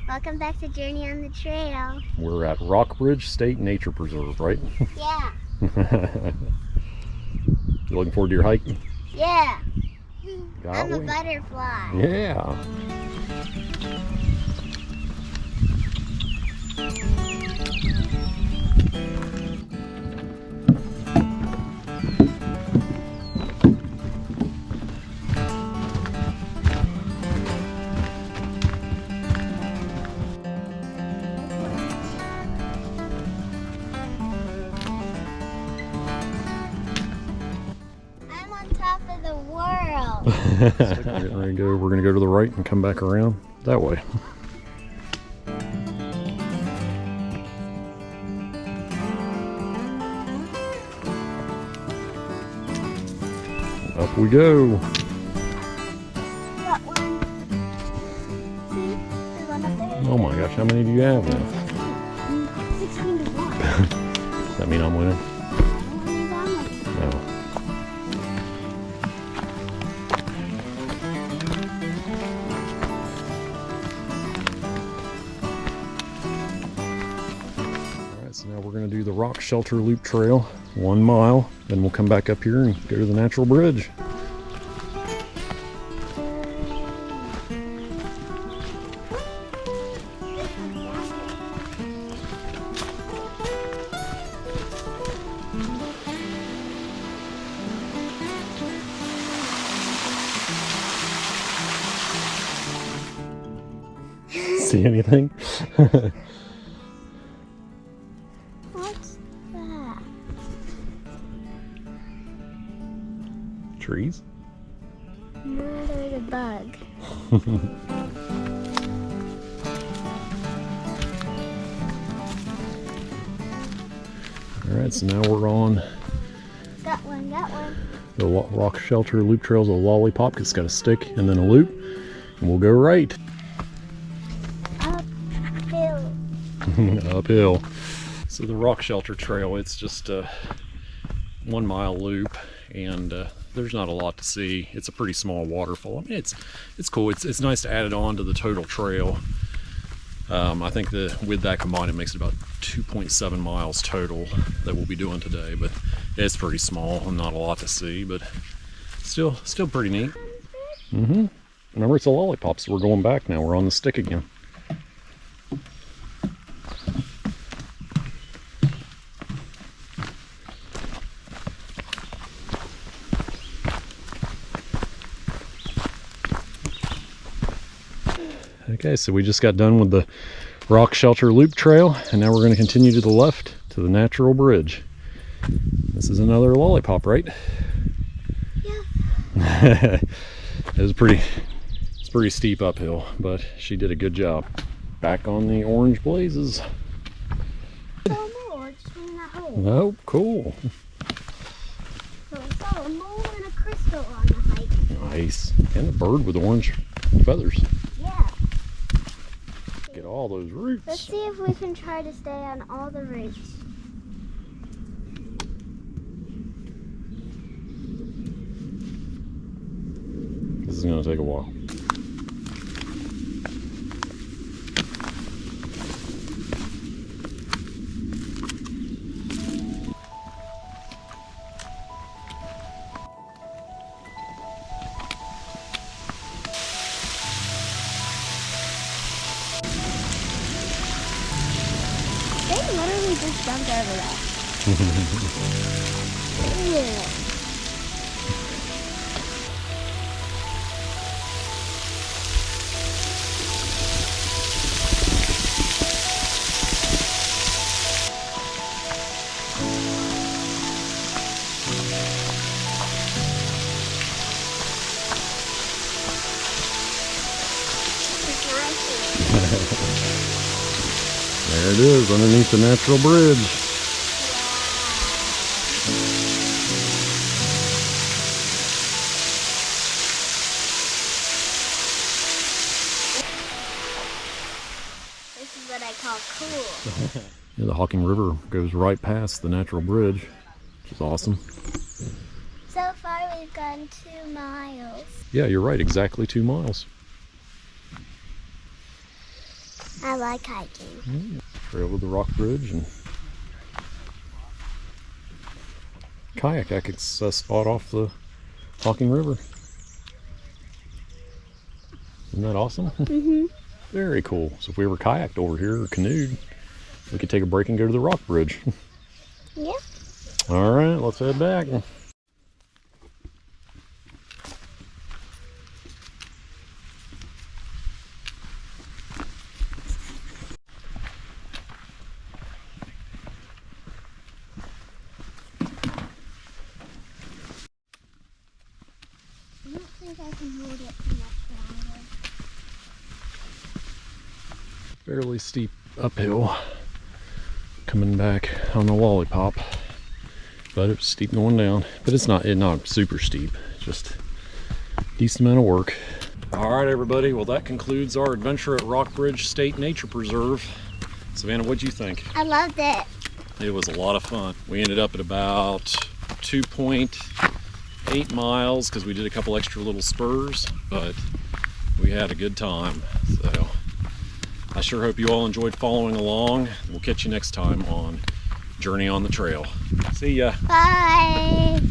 Welcome back to Journey on the Trail. We're at Rockbridge State Nature Preserve, right? Yeah. You looking forward to your hike? Yeah. I'm a butterfly. Yeah. Top of the world. We're gonna go to the right and come back around that way. Up we go. Got one. See? There's one up there. Oh my gosh, how many do you have now? 16 to 1. Does that mean I'm winning? No. So now we're going to do the Rock Shelter Loop Trail, 1 mile. Then we'll come back up here and go to the natural bridge. See anything? What's that? Trees? No, there's a bug. Alright, so now we're on Got one, got one. the Rock Shelter Loop Trail's a lollipop. It's got a stick and then a loop. And we'll go right. Uphill. Uphill. So the Rock Shelter Trail, it's just a 1 mile loop, and there's not a lot to see. It's a pretty small waterfall. I mean, it's cool. It's nice to add it on to the total trail. I think with that combined, it makes it about 2.7 miles total that we'll be doing today. But it's pretty small and not a lot to see, but still pretty neat. Remember, it's a lollipop, so we're going back now. We're on the stick again. Okay, so we just got done with the Rock Shelter Loop Trail, and now we're going to continue to the left to the natural bridge. This is another lollipop, right? Yeah. It's pretty steep uphill, but she did a good job. Back on the orange blazes. Oh, cool. So I saw a mole and a crystal on the hike. Nice. And a bird with orange feathers. Yeah. Get all those roots. Let's see if we can try to stay on all the roots. This is going to take a while. They literally just jumped over that. Yeah. There it is, underneath the natural bridge. This is what I call cool. Yeah, the Hocking River goes right past the natural bridge, which is awesome. So far we've gone 2 miles. Yeah, you're right, exactly 2 miles. I like hiking. Trail to the Rockbridge and kayak spot off the Hocking River. Isn't that awesome? Mm-hmm. Very cool. So if we ever kayaked over here or canoed, we could take a break and go to the Rockbridge. Yeah. All right, let's head back. I don't think I can hold it for much longer. Fairly steep uphill coming back on the lollipop, but it's steep going down, but it's not super steep, just decent amount of work. All right, everybody, well, that concludes our adventure at Rockbridge State Nature Preserve. Savannah, what'd you think? I loved it. It was a lot of fun. We ended up at about 2.8 miles because we did a couple extra little spurs, but we had a good time. So I sure hope you all enjoyed following along. We'll catch you next time on Journey on the Trail. See ya. Bye.